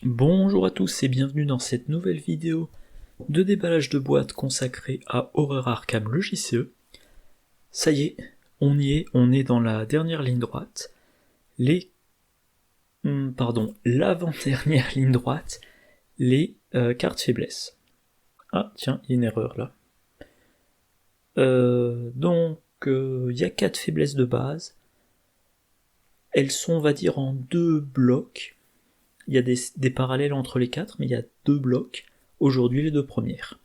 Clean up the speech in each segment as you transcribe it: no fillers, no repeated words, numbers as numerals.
Bonjour à tous et bienvenue dans cette nouvelle vidéo de déballage de boîtes consacrée à Horror Arkham le JCE. Ça y est, on est dans la dernière ligne droite, l'avant-dernière ligne droite, les cartes faiblesses. Ah tiens, il y a une erreur là. Il y a 4 faiblesses de base, elles sont on va dire en 2 blocs. Il y a des parallèles entre les 4, mais il y a 2 blocs. Aujourd'hui, les 2 premières.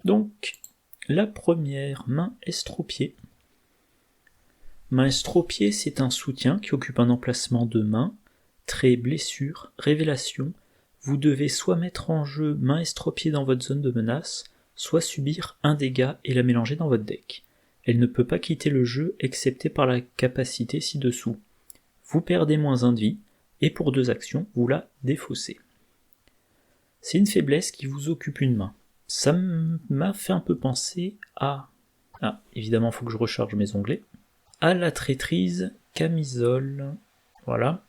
Donc, la première, main estropiée. Main estropiée, c'est un soutien qui occupe un emplacement de main, trait, blessure, révélation. Vous devez soit mettre en jeu main estropiée dans votre zone de menace, soit subir un dégât et la mélanger dans votre deck. Elle ne peut pas quitter le jeu excepté par la capacité ci-dessous. Vous perdez -1 de vie, et pour 2 actions, vous la défaussez. C'est une faiblesse qui vous occupe une main. Ça m'a fait un peu penser à... Ah, évidemment, il faut que je recharge mes onglets. À la traîtrise camisole. Voilà.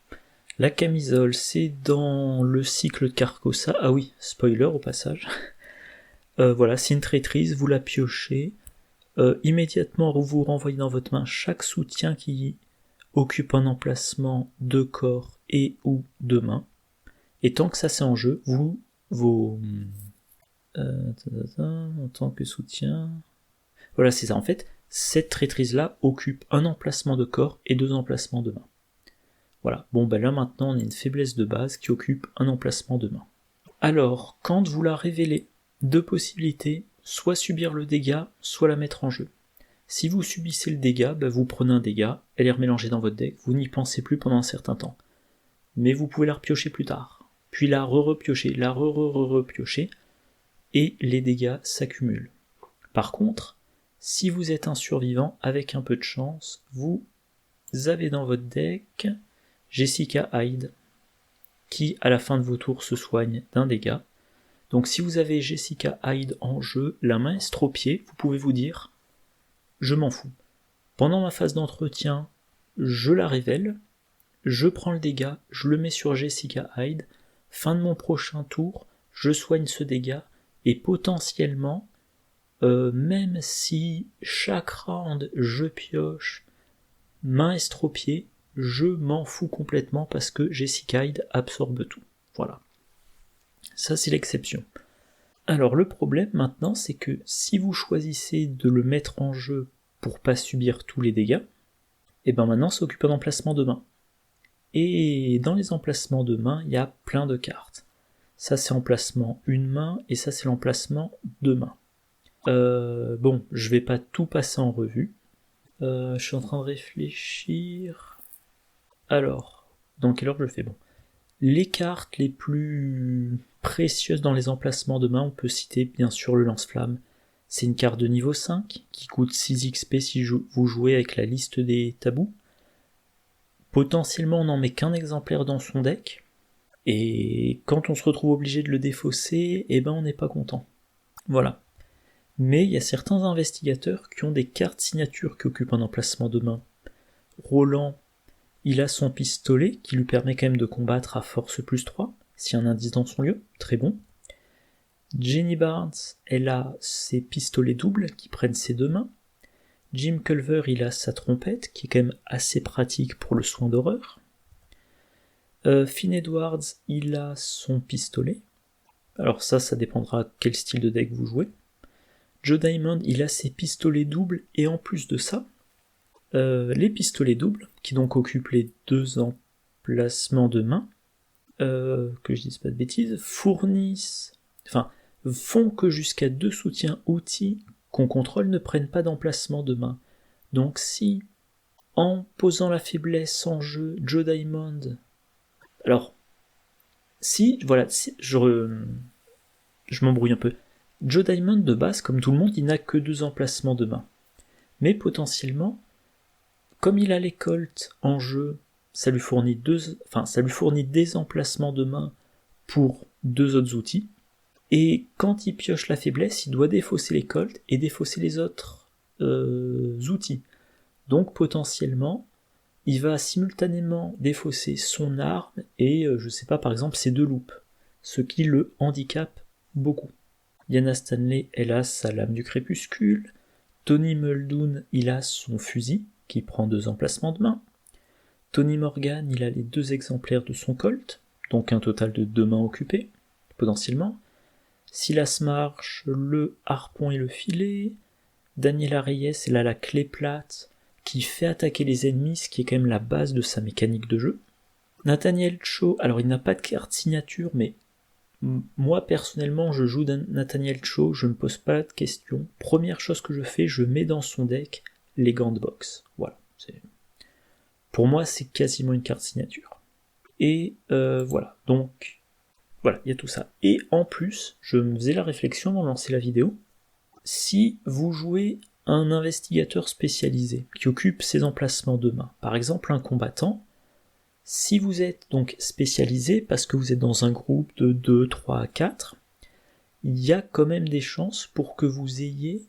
La camisole, c'est dans le cycle de Carcosa. Ah oui, spoiler au passage. Voilà, c'est une traîtrise, vous la piochez. Immédiatement, vous renvoyez dans votre main chaque soutien qui occupe un emplacement de corps et ou de main. Et tant que ça c'est en jeu, en tant que soutien... Voilà, c'est ça. En fait, cette traîtrise-là occupe un emplacement de corps et 2 emplacements de main. Voilà. Bon, ben là maintenant, on a une faiblesse de base qui occupe un emplacement de main. Alors, quand vous la révélez, 2 possibilités, soit subir le dégât, soit la mettre en jeu. Si vous subissez le dégât, ben vous prenez un dégât, elle est remélangée dans votre deck, vous n'y pensez plus pendant un certain temps. Mais vous pouvez la repiocher plus tard, puis la re-repiocher, la re-repiocher, et les dégâts s'accumulent. Par contre, si vous êtes un survivant, avec un peu de chance, vous avez dans votre deck Jessica Hyde, qui à la fin de vos tours se soigne d'un dégât. Donc si vous avez Jessica Hyde en jeu, la main estropiée, vous pouvez vous dire « je m'en fous ». Pendant ma phase d'entretien, je la révèle, je prends le dégât, je le mets sur Jessica Hyde, fin de mon prochain tour, je soigne ce dégât, et potentiellement, même si chaque round je pioche main estropiée, je m'en fous complètement parce que Jessica Hyde absorbe tout. Voilà. Ça c'est l'exception. Alors le problème maintenant, c'est que si vous choisissez de le mettre en jeu pour pas subir tous les dégâts, et ben maintenant ça occupe un emplacement de main. Et dans les emplacements de main, il y a plein de cartes. Ça c'est emplacement une main, et ça c'est l'emplacement 2 mains. Bon, je vais pas tout passer en revue. Je suis en train de réfléchir. Alors, dans quelle ordre je fais? Bon. Les cartes les plus précieuses dans les emplacements de main, on peut citer bien sûr le lance-flamme. C'est une carte de niveau 5 qui coûte 6 XP si vous jouez avec la liste des tabous. Potentiellement on n'en met qu'un exemplaire dans son deck, et quand on se retrouve obligé de le défausser, eh ben on n'est pas content. Voilà. Mais il y a certains investigateurs qui ont des cartes signatures qui occupent un emplacement de main. Roland, il a son pistolet qui lui permet quand même de combattre à force +3, s'il y a un indice dans son lieu, très bon. Jenny Barnes, elle a ses pistolets doubles qui prennent ses 2 mains. Jim Culver, il a sa trompette qui est quand même assez pratique pour le soin d'horreur. Finn Edwards, il a son pistolet. Alors ça dépendra quel style de deck vous jouez. Joe Diamond, il a ses pistolets doubles, et en plus de ça, les pistolets doubles, qui donc occupent les 2 emplacements de main, que je dise pas de bêtises, font que jusqu'à 2 soutiens outils qu'on contrôle ne prennent pas d'emplacement de main. Donc si, en posant la faiblesse en jeu, Joe Diamond... Alors, je m'embrouille un peu. Joe Diamond de base, comme tout le monde, il n'a que 2 emplacements de main. Mais potentiellement, comme il a les Colts en jeu, ça lui fournit des emplacements de main pour 2 autres outils. Et quand il pioche la faiblesse, il doit défausser les Colts et défausser les autres outils. Donc potentiellement, il va simultanément défausser son arme et, je sais pas, par exemple, ses 2 loupes, ce qui le handicape beaucoup. Lyanna Stanley, elle a sa lame du crépuscule. Tony Muldoon, il a son fusil, qui prend 2 emplacements de main. Tony Morgan, il a les 2 exemplaires de son Colt, donc un total de 2 mains occupées, potentiellement. Silas Marsh, le harpon et le filet. Daniela Reyes, elle a la clé plate, qui fait attaquer les ennemis, ce qui est quand même la base de sa mécanique de jeu. Nathaniel Cho, alors il n'a pas de carte signature, mais moi personnellement je joue Nathaniel Cho, je me pose pas de questions. Première chose que je fais, je mets dans son deck les gants de boxe. Voilà. Pour moi c'est quasiment une carte signature. Et voilà, donc voilà, il y a tout ça. Et en plus, je me faisais la réflexion avant de lancer la vidéo, si vous jouez un investigateur spécialisé qui occupe ses emplacements de main, par exemple un combattant, si vous êtes donc spécialisé parce que vous êtes dans un groupe de 2, 3, 4, il y a quand même des chances pour que vous ayez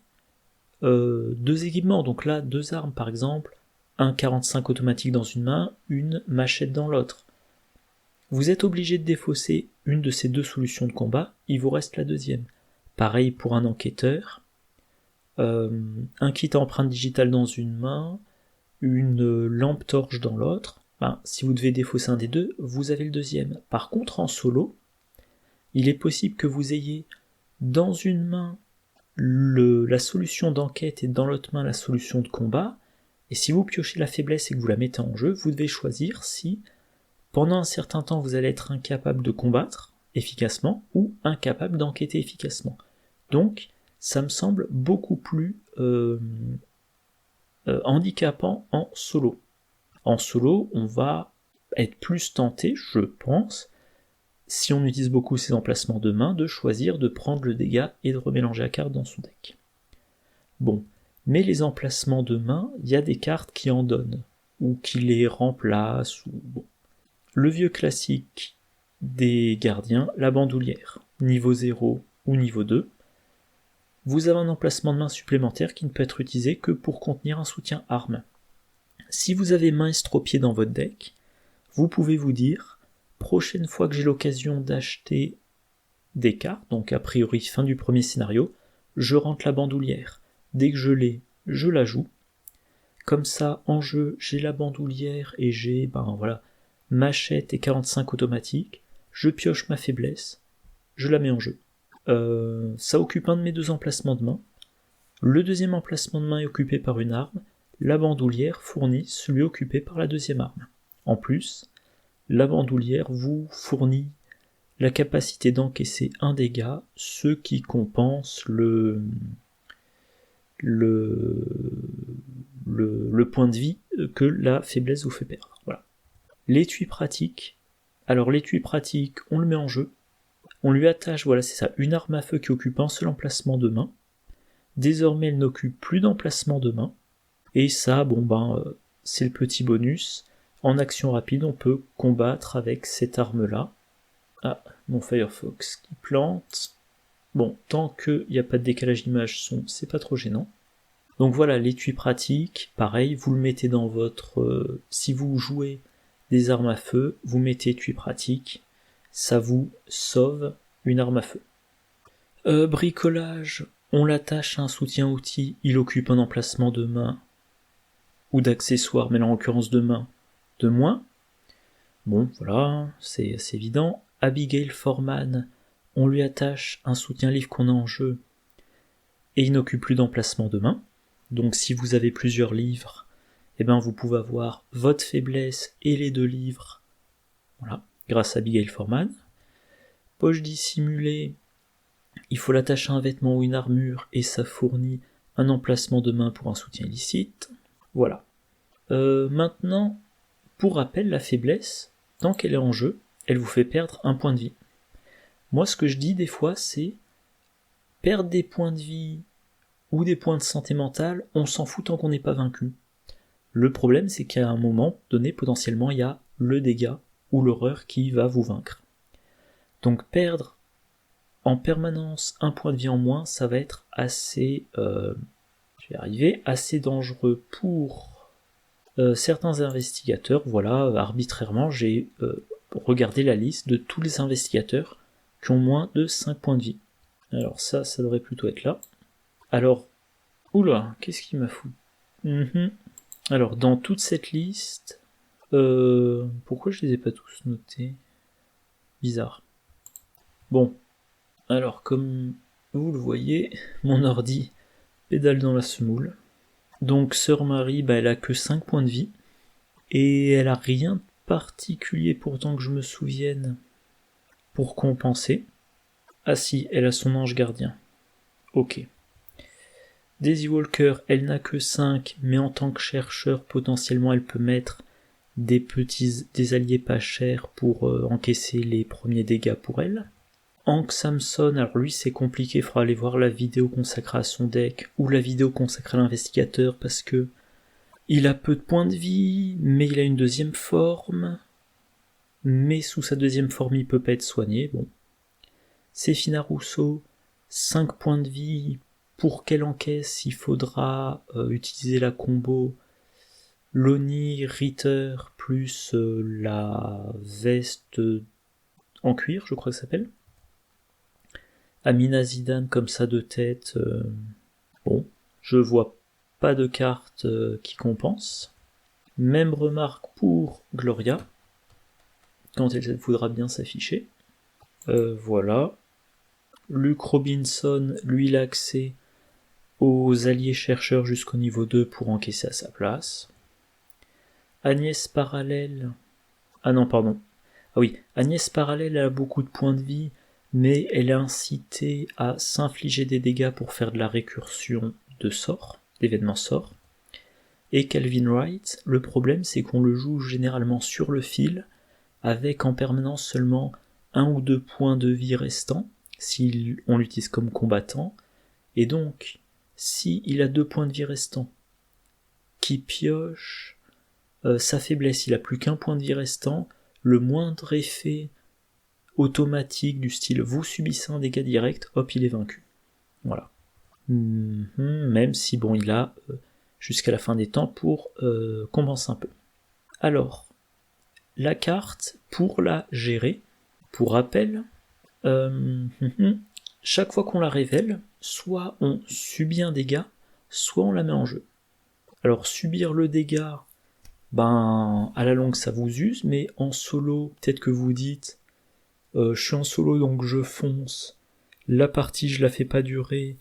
2 équipements, donc là 2 armes par exemple, un 45 automatique dans une main, une machette dans l'autre. Vous êtes obligé de défausser une de ces 2 solutions de combat, il vous reste la deuxième. Pareil pour un enquêteur, un kit à empreinte digitale dans une main, une lampe torche dans l'autre. Si vous devez défausser un des 2, vous avez le deuxième. Par contre, en solo, il est possible que vous ayez dans une main la solution d'enquête et dans l'autre main la solution de combat, et si vous piochez la faiblesse et que vous la mettez en jeu, vous devez choisir si pendant un certain temps vous allez être incapable de combattre efficacement ou incapable d'enquêter efficacement. Donc ça me semble beaucoup plus handicapant en solo. En solo, on va être plus tenté, je pense, si on utilise beaucoup ses emplacements de main, de choisir de prendre le dégât et de remélanger la carte dans son deck. Bon, mais les emplacements de main, il y a des cartes qui en donnent, ou qui les remplacent, ou bon. Le vieux classique des gardiens, la bandoulière, niveau 0 ou niveau 2, vous avez un emplacement de main supplémentaire qui ne peut être utilisé que pour contenir un soutien arme. Si vous avez main estropiée dans votre deck, vous pouvez vous dire, prochaine fois que j'ai l'occasion d'acheter des cartes, donc a priori fin du premier scénario, je rentre la bandoulière. Dès que je l'ai, je la joue. Comme ça, en jeu, j'ai la bandoulière et j'ai, machette et 45 automatique, je pioche ma faiblesse, je la mets en jeu. Ça occupe un de mes 2 emplacements de main. Le deuxième emplacement de main est occupé par une arme, la bandoulière fournit celui occupé par la deuxième arme. En plus, la bandoulière vous fournit la capacité d'encaisser un dégât, ce qui compense le point de vie que la faiblesse vous fait perdre. Voilà. L'étui pratique. Alors l'étui pratique, on le met en jeu. On lui attache, voilà c'est ça, une arme à feu qui occupe un seul emplacement de main. Désormais elle n'occupe plus d'emplacement de main. Et ça, c'est le petit bonus. En action rapide, on peut combattre avec cette arme-là. Ah, mon Firefox qui plante. Bon, tant qu'il n'y a pas de décalage d'image son, c'est pas trop gênant. Donc voilà, l'étui pratique, pareil, vous le mettez dans votre... si vous jouez des armes à feu, vous mettez étui pratique, ça vous sauve une arme à feu. Bricolage, on l'attache à un soutien outil, il occupe un emplacement de main ou d'accessoires, mais là en l'occurrence de main, de moins. Bon, voilà, c'est assez évident. Abigail Foreman, on lui attache un soutien livre qu'on a en jeu, et il n'occupe plus d'emplacement de main. Donc si vous avez plusieurs livres, vous pouvez avoir votre faiblesse et les 2 livres, voilà, grâce à Abigail Foreman. Poche dissimulée, il faut l'attacher à un vêtement ou une armure, et ça fournit un emplacement de main pour un soutien illicite. Voilà. Maintenant, pour rappel, la faiblesse, tant qu'elle est en jeu, elle vous fait perdre un point de vie. Moi, ce que je dis des fois, c'est perdre des points de vie ou des points de santé mentale, on s'en fout tant qu'on n'est pas vaincu. Le problème, c'est qu'à un moment donné, potentiellement, il y a le dégât ou l'horreur qui va vous vaincre. Donc perdre en permanence un point de vie en moins, ça va être assez, assez dangereux pour Certains investigateurs, voilà, arbitrairement, j'ai regardé la liste de tous les investigateurs qui ont moins de 5 points de vie. Alors ça devrait plutôt être là. Alors, oula, qu'est-ce qu'il m'a foutu? Alors, dans toute cette liste, pourquoi je les ai pas tous notés? Bizarre. Bon, alors comme vous le voyez, mon ordi pédale dans la semoule. Donc Sœur Marie, elle a que 5 points de vie, et elle a rien de particulier pourtant que je me souvienne pour compenser. Ah si, elle a son ange gardien. Ok. Daisy Walker, elle n'a que 5, mais en tant que chercheur, potentiellement elle peut mettre des alliés pas chers pour encaisser les premiers dégâts pour elle. Hank Samson, alors lui c'est compliqué, il faudra aller voir la vidéo consacrée à son deck, ou la vidéo consacrée à l'investigateur, parce que il a peu de points de vie, mais il a une deuxième forme, mais sous sa deuxième forme il peut pas être soigné, bon. Séphina Rousseau, 5 points de vie, pour qu'elle encaisse, il faudra utiliser la combo Lonnie Ritter plus la veste en cuir, je crois que ça s'appelle. Amina Zidane comme ça de tête, bon, je vois pas de carte qui compense. Même remarque pour Gloria, quand elle voudra bien s'afficher. Voilà. Luke Robinson, lui, il a accès aux alliés chercheurs jusqu'au niveau 2 pour encaisser à sa place. Agnès Parallèle... Ah non, pardon. Ah oui, Agnès Parallèle a beaucoup de points de vie, mais elle est incitée à s'infliger des dégâts pour faire de la récursion de sorts, d'événements sorts. Et Calvin Wright, le problème c'est qu'on le joue généralement sur le fil, avec en permanence seulement 1 ou 2 points de vie restants, si on l'utilise comme combattant, et donc, si il a 2 points de vie restants, qui pioche sa faiblesse, il a plus qu'un point de vie restant, le moindre effet automatique du style vous subissez un dégât direct, hop, il est vaincu. Voilà. Même si bon, il a jusqu'à la fin des temps pour compenser un peu. Alors, la carte, pour la gérer, pour rappel, chaque fois qu'on la révèle, soit on subit un dégât, soit on la met en jeu. Alors subir le dégât, à la longue ça vous use, mais en solo, peut-être que vous dites je suis en solo donc je fonce, la partie je la fais pas durer,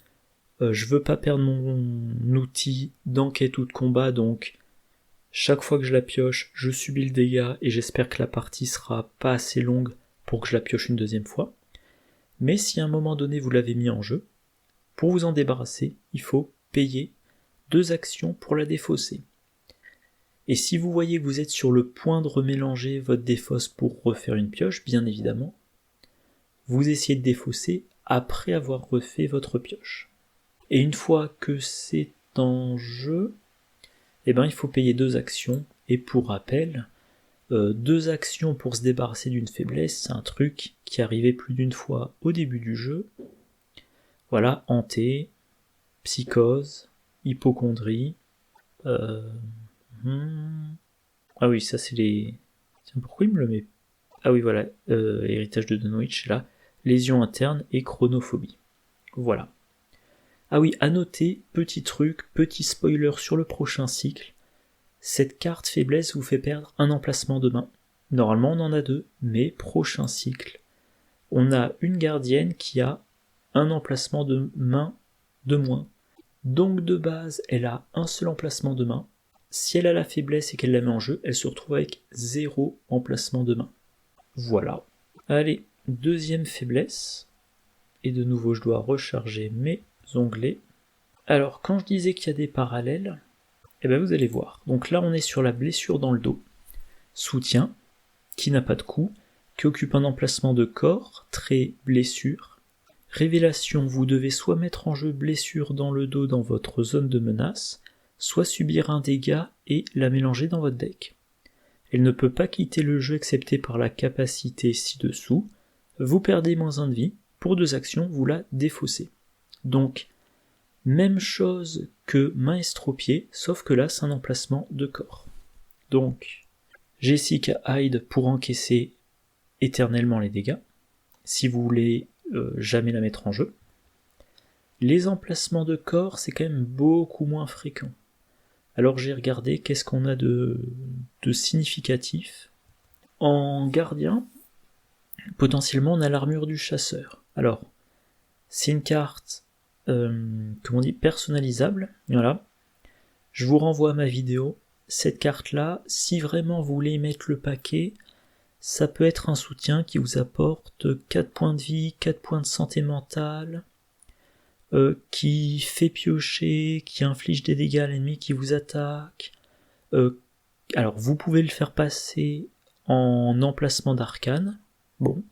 je veux pas perdre mon outil d'enquête ou de combat, donc chaque fois que je la pioche, je subis le dégât et j'espère que la partie sera pas assez longue pour que je la pioche une deuxième fois. Mais si à un moment donné vous l'avez mis en jeu, pour vous en débarrasser, il faut payer 2 actions pour la défausser. Et si vous voyez que vous êtes sur le point de remélanger votre défausse pour refaire une pioche, bien évidemment, vous essayez de défausser après avoir refait votre pioche. Et une fois que c'est en jeu, il faut payer 2 actions, et pour rappel, 2 actions pour se débarrasser d'une faiblesse, c'est un truc qui arrivait plus d'une fois au début du jeu. Voilà, hanté, psychose, hypocondrie, ah oui, ça c'est les... Tiens, pourquoi il me le met... Ah oui, voilà, héritage de Dunwich, là, lésion interne et chronophobie. Voilà. Ah oui, à noter, petit truc, petit spoiler sur le prochain cycle, cette carte faiblesse vous fait perdre un emplacement de main. Normalement on en a 2, mais prochain cycle, on a une gardienne qui a un emplacement de main de moins. Donc de base, elle a un seul emplacement de main. Si elle a la faiblesse et qu'elle la met en jeu, elle se retrouve avec 0 emplacement de main. Voilà. Allez, deuxième faiblesse. Et de nouveau, je dois recharger mes onglets. Alors, quand je disais qu'il y a des parallèles, vous allez voir. Donc là, on est sur la blessure dans le dos. Soutien, qui n'a pas de coup, qui occupe un emplacement de corps, trait, blessure. Révélation, vous devez soit mettre en jeu blessure dans le dos dans votre zone de menace, soit subir un dégât et la mélanger dans votre deck. Elle ne peut pas quitter le jeu excepté par la capacité ci-dessous. Vous perdez -1 de vie, pour 2 actions, vous la défaussez. Donc, même chose que main estropiée, sauf que là c'est un emplacement de corps. Donc, Jessica Hyde pour encaisser éternellement les dégâts, si vous voulez jamais la mettre en jeu. Les emplacements de corps, c'est quand même beaucoup moins fréquent. Alors j'ai regardé qu'est-ce qu'on a de significatif. En gardien, potentiellement on a l'armure du chasseur. Alors, c'est une carte personnalisable. Voilà. Je vous renvoie à ma vidéo. Cette carte-là, si vraiment vous voulez mettre le paquet, ça peut être un soutien qui vous apporte 4 points de vie, 4 points de santé mentale, qui fait piocher, qui inflige des dégâts à l'ennemi qui vous attaque. Alors vous pouvez le faire passer en emplacement d'arcane. Bon,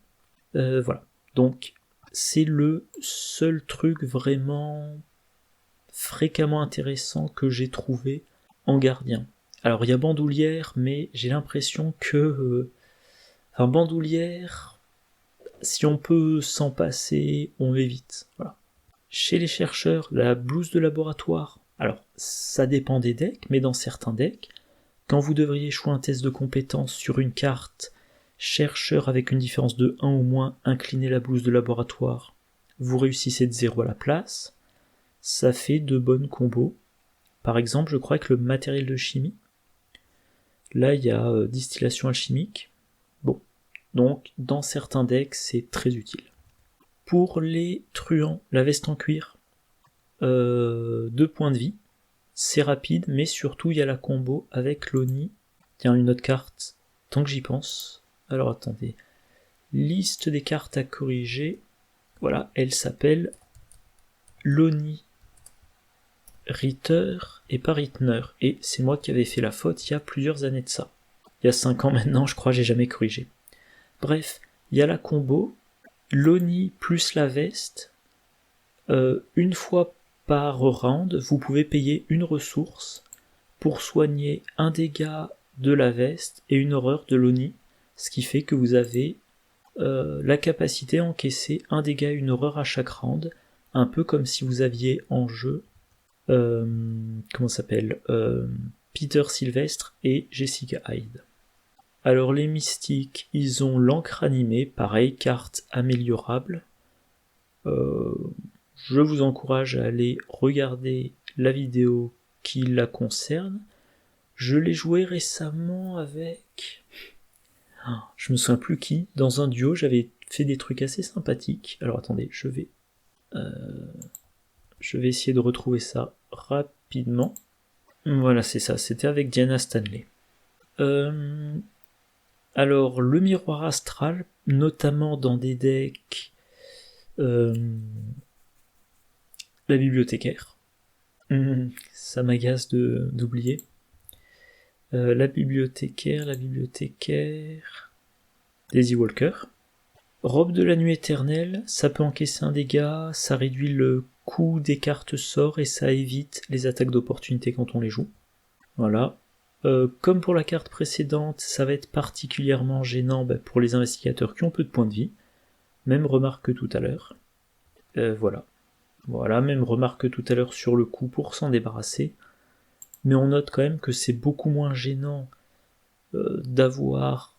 voilà. Donc c'est le seul truc vraiment fréquemment intéressant que j'ai trouvé en gardien. Alors il y a bandoulière, mais j'ai l'impression que bandoulière, si on peut s'en passer, on évite. Voilà. Chez les chercheurs, la blouse de laboratoire, alors ça dépend des decks, mais dans certains decks, quand vous devriez échouer un test de compétence sur une carte chercheur avec une différence de 1 ou moins, inclinez la blouse de laboratoire, vous réussissez de 0 à la place, ça fait de bonnes combos. Par exemple, je crois que le matériel de chimie, là il y a distillation alchimique, bon, donc dans certains decks c'est très utile. Pour les truands, la veste en cuir, 2 points de vie, c'est rapide, mais surtout il y a la combo avec l'Oni. Tiens, une autre carte, tant que j'y pense. Alors attendez, liste des cartes à corriger, voilà, elle s'appelle l'Oni Ritter et pas Rittner, et c'est moi qui avais fait la faute il y a plusieurs années de ça. Il y a 5 ans maintenant, je crois, j'ai jamais corrigé. Bref, il y a la combo, l'Oni plus la veste, une fois par round, vous pouvez payer une ressource pour soigner un dégât de la veste et une horreur de l'Oni, ce qui fait que vous avez la capacité à encaisser un dégât et une horreur à chaque round, un peu comme si vous aviez en jeu Peter Sylvestre et Jessica Hyde. Alors les mystiques, ils ont l'encre animée, pareil, carte améliorable. Je vous encourage à aller regarder la vidéo qui la concerne. Je l'ai joué récemment avec... je me souviens plus qui. Dans un duo, j'avais fait des trucs assez sympathiques. Alors attendez, je vais essayer de retrouver ça rapidement. Voilà, c'est ça, c'était avec Diana Stanley. Alors, le miroir astral, notamment dans des decks... la bibliothécaire. Ça m'agace d'oublier. La bibliothécaire... Daisy Walker. Robe de la nuit éternelle, ça peut encaisser un dégât, ça réduit le coût des cartes sorts et ça évite les attaques d'opportunité quand on les joue. Voilà. Comme pour la carte précédente, ça va être particulièrement gênant pour les investigateurs qui ont peu de points de vie. Même remarque que tout à l'heure. Voilà. Voilà, même remarque tout à l'heure sur le coup pour s'en débarrasser. Mais on note quand même que c'est beaucoup moins gênant d'avoir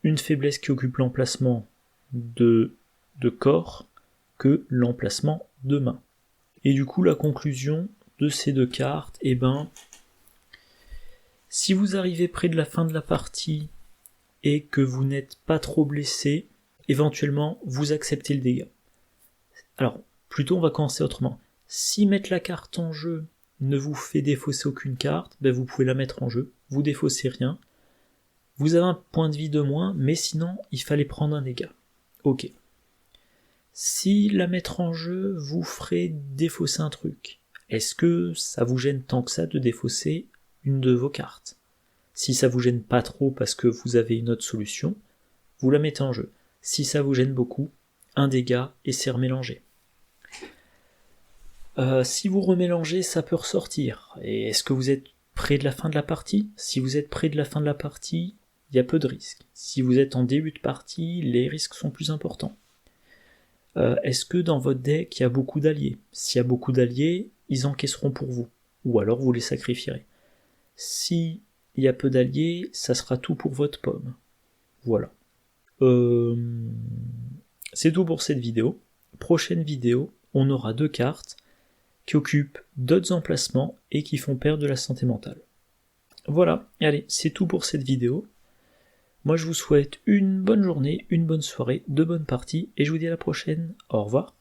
une faiblesse qui occupe l'emplacement de corps que l'emplacement de main. Et du coup, la conclusion de ces deux cartes, si vous arrivez près de la fin de la partie et que vous n'êtes pas trop blessé, éventuellement vous acceptez le dégât. Alors, plutôt on va commencer autrement. Si mettre la carte en jeu ne vous fait défausser aucune carte, vous pouvez la mettre en jeu, vous défaussez rien. Vous avez un point de vie de moins, mais sinon il fallait prendre un dégât. Ok. Si la mettre en jeu vous ferait défausser un truc, est-ce que ça vous gêne tant que ça de défausser une de vos cartes? Si ça vous gêne pas trop parce que vous avez une autre solution, vous la mettez en jeu. Si ça vous gêne beaucoup, un dégât et c'est remélangé. Si vous remélangez, ça peut ressortir. Et est-ce que vous êtes près de la fin de la partie? Si vous êtes près de la fin de la partie, il y a peu de risques. Si vous êtes en début de partie, les risques sont plus importants. Est-ce que dans votre deck, il y a beaucoup d'alliés? S'il y a beaucoup d'alliés, ils encaisseront pour vous. Ou alors vous les sacrifierez. Si il il y a peu d'alliés, ça sera tout pour votre pomme. Voilà. C'est tout pour cette vidéo. Prochaine vidéo, on aura 2 cartes qui occupent d'autres emplacements et qui font perdre de la santé mentale. Voilà, allez, c'est tout pour cette vidéo. Moi je vous souhaite une bonne journée, une bonne soirée, de bonnes parties, et je vous dis à la prochaine. Au revoir.